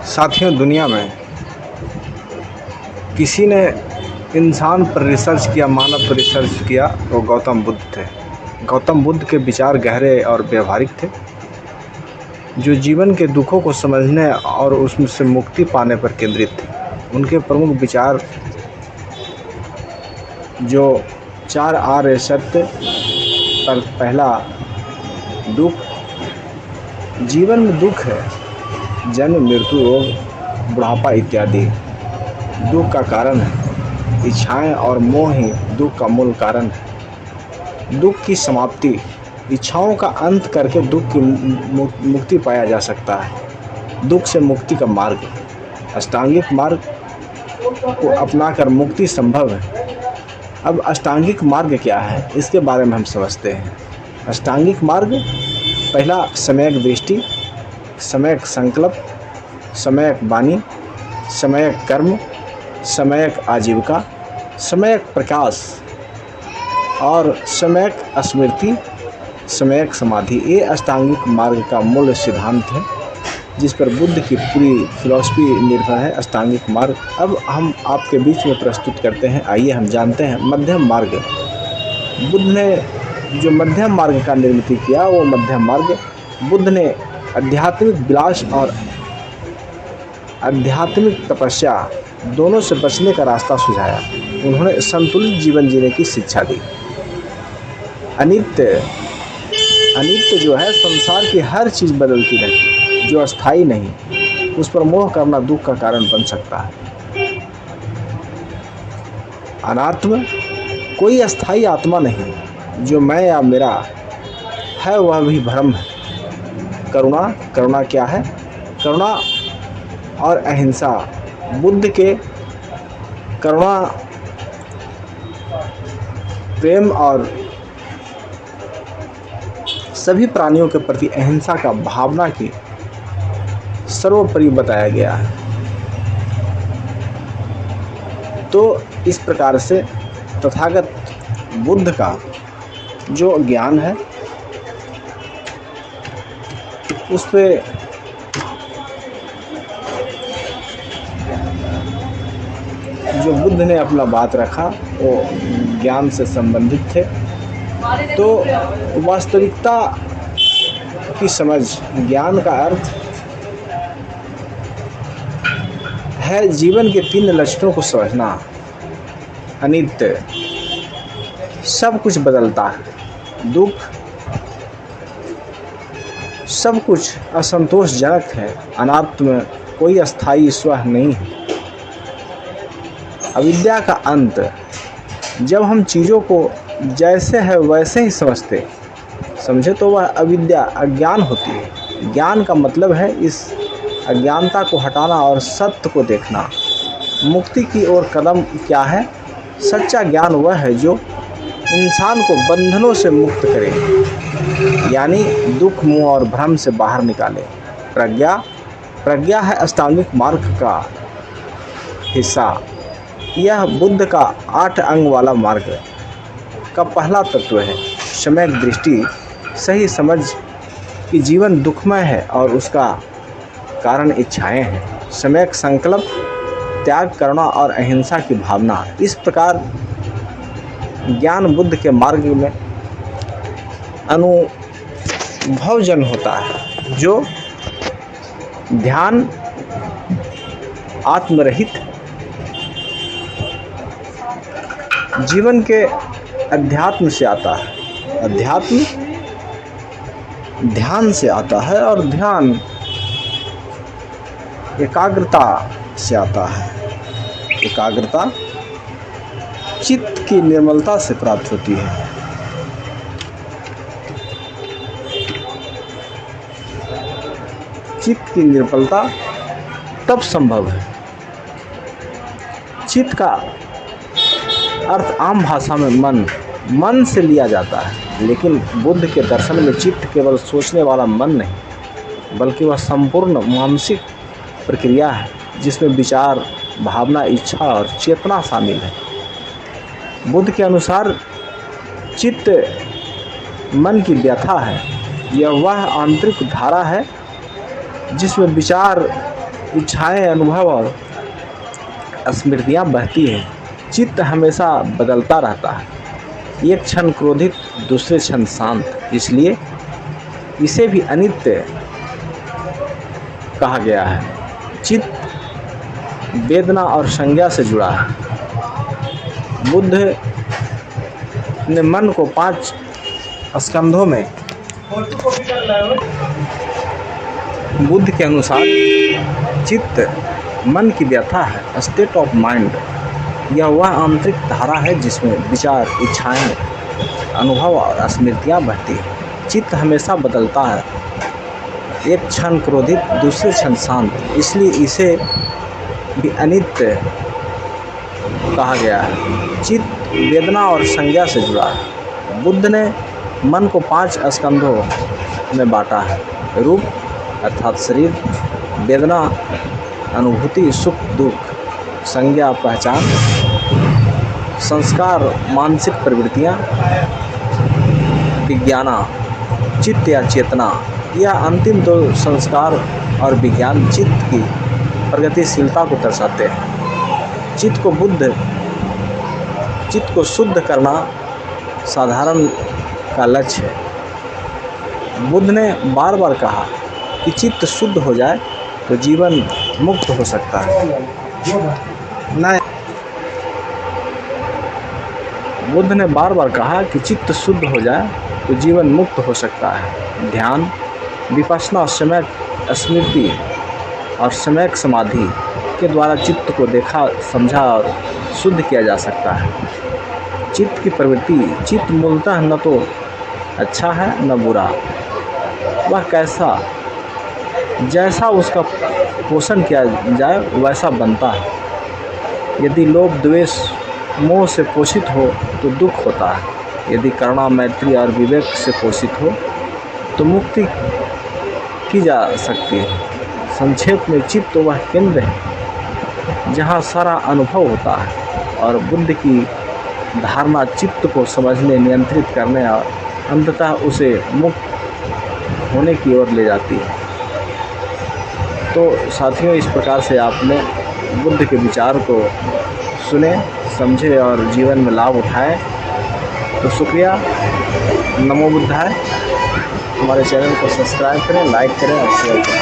साथियों, दुनिया में किसी ने इंसान पर रिसर्च किया, मानव पर रिसर्च किया, वो गौतम बुद्ध थे। गौतम बुद्ध के विचार गहरे और व्यवहारिक थे, जो जीवन के दुखों को समझने और उसमें से मुक्ति पाने पर केंद्रित थे। उनके प्रमुख विचार जो 4 आर्य सत्य पर पहला, दुख। जीवन में दुख है, जन्म, मृत्यु, रोग, बुढ़ापा इत्यादि दुख का कारण है। इच्छाएं और मोह ही दुख का मूल कारण है। दुख की समाप्ति, इच्छाओं का अंत करके दुख की मुक्ति पाया जा सकता है। दुख से मुक्ति का मार्ग, अष्टांगिक मार्ग को अपनाकर मुक्ति संभव है। अब अष्टांगिक मार्ग क्या है, इसके बारे में हम समझते हैं। अष्टांगिक मार्ग पहला, सम्यक दृष्टि, सम्यक संकल्प, सम्यक वाणी, सम्यक कर्म, सम्यक आजीविका, सम्यक प्रकाश और सम्यक स्मृति, सम्यक समाधि। ये अष्टांगिक मार्ग का मूल सिद्धांत है, जिस पर बुद्ध की पूरी फिलॉसफी निर्भर है। अष्टांगिक मार्ग अब हम आपके बीच में प्रस्तुत करते हैं। आइए हम जानते हैं मध्यम मार्ग। बुद्ध ने जो मध्यम मार्ग का निर्मित किया, वो मध्यम मार्ग बुद्ध ने आध्यात्मिक विलास और आध्यात्मिक तपस्या दोनों से बचने का रास्ता सुझाया। उन्होंने संतुलित जीवन जीने की शिक्षा दी। अनित्य जो है, संसार की हर चीज़ बदलती रहती है, जो अस्थाई नहीं, उस पर मोह करना दुख का कारण बन सकता है। अनात्म, कोई अस्थाई आत्मा नहीं, जो मैं या मेरा है वह भी भ्रम है। करुणा क्या है? करुणा और अहिंसा। बुद्ध के करुणा, प्रेम और सभी प्राणियों के प्रति अहिंसा का भावना की सर्वोपरि बताया गया है। तो इस प्रकार से तथागत बुद्ध का जो ज्ञान है, उस पे जो बुद्ध ने अपना बात रखा, वो ज्ञान से संबंधित थे। तो वास्तविकता की समझ, ज्ञान का अर्थ है जीवन के 3 लक्षणों को समझना। अनित्य, सब कुछ बदलता है। दुख, सब कुछ असंतोषजनक है। अनात्म, कोई अस्थाई ईश्वर नहीं है। अविद्या का अंत, जब हम चीज़ों को जैसे है वैसे ही समझे तो वह अविद्या, अज्ञान होती है। ज्ञान का मतलब है इस अज्ञानता को हटाना और सत्य को देखना। मुक्ति की ओर कदम क्या है? सच्चा ज्ञान वह है जो इंसान को बंधनों से मुक्त करे, यानी दुख, मोह और भ्रम से बाहर निकाले। प्रज्ञा है अष्टांगिक मार्ग का हिस्सा। यह बुद्ध का 8 अंग वाला मार्ग का पहला तत्व है। सम्यक दृष्टि, सही समझ कि जीवन दुखमय है और उसका कारण इच्छाएं हैं। सम्यक संकल्प, त्याग, करुणा और अहिंसा की भावना। इस प्रकार ज्ञान बुद्ध के मार्ग में अनुभवजन होता है, जो ध्यान, आत्मरहित जीवन के अध्यात्म से आता है। अध्यात्म ध्यान से आता है और ध्यान एकाग्रता से आता है। एकाग्रता चित्त की निर्मलता से प्राप्त होती है। चित्त की निर्मलता तब संभव है। चित्त का अर्थ आम भाषा में मन से लिया जाता है, लेकिन बुद्ध के दर्शन में चित्त केवल सोचने वाला मन नहीं, बल्कि वह संपूर्ण मानसिक प्रक्रिया है, जिसमें विचार, भावना, इच्छा और चेतना शामिल है। बुद्ध के अनुसार चित्त मन की व्यथा है। यह वह आंतरिक धारा है जिसमें विचार, इच्छाएं, अनुभव और स्मृतियां बहती है। चित्त हमेशा बदलता रहता है, एक क्षण क्रोधित, दूसरे क्षण शांत, इसलिए इसे भी अनित्य कहा गया है। चित्त वेदना और संज्ञा से जुड़ा है। बुद्ध ने मन को 5 स्कंधों में, बुद्ध के अनुसार चित्त मन की व्यथा है, स्टेट ऑफ माइंड। यह वह आंतरिक धारा है जिसमें विचार, इच्छाएं, अनुभव और स्मृतियां बहती हैं। चित्त हमेशा बदलता है, एक क्षण क्रोधित, दूसरे क्षण शांत, इसलिए इसे भी अनित्य कहा गया है। चित्त वेदना और संज्ञा से जुड़ा है। बुद्ध ने मन को 5 स्कंधों में बांटा है। रूप अर्थात शरीर, वेदना अनुभूति, सुख दुख, संज्ञा पहचान, संस्कार मानसिक प्रवृत्तियाँ, विज्ञाना चित्त या चेतना। यह अंतिम 2 संस्कार और विज्ञान चित्त की प्रगतिशीलता को दर्शाते हैं। चित्त को शुद्ध करना साधारण का लक्ष्य है। बुद्ध ने बार बार कहा कि चित्त शुद्ध हो जाए तो जीवन मुक्त हो सकता है। बुद्ध ने बार बार कहा कि चित्त शुद्ध हो जाए तो जीवन मुक्त हो सकता है। ध्यान, विपश्यना, सम्यक स्मृति और सम्यक समाधि के द्वारा चित्त को देखा, समझा और शुद्ध किया जा सकता है। चित्त की प्रवृत्ति, चित्त मूलतः न तो अच्छा है न बुरा, वह जैसा उसका पोषण किया जाए वैसा बनता है। यदि लोभ, द्वेष, मोह से पोषित हो तो दुख होता है। यदि करुणा, मैत्री और विवेक से पोषित हो तो मुक्ति की जा सकती है। संक्षेप में चित्त वह केंद्र है जहाँ सारा अनुभव होता है और बुद्ध की धारणा चित्त को समझने, नियंत्रित करने और अंततः उसे मुक्त होने की ओर ले जाती है। तो साथियों, इस प्रकार से आपने बुद्ध के विचार को सुने, समझे और जीवन में लाभ उठाए। तो शुक्रिया। नमो बुद्धाय। हमारे चैनल को सब्सक्राइब करें, लाइक करें और शेयर करें।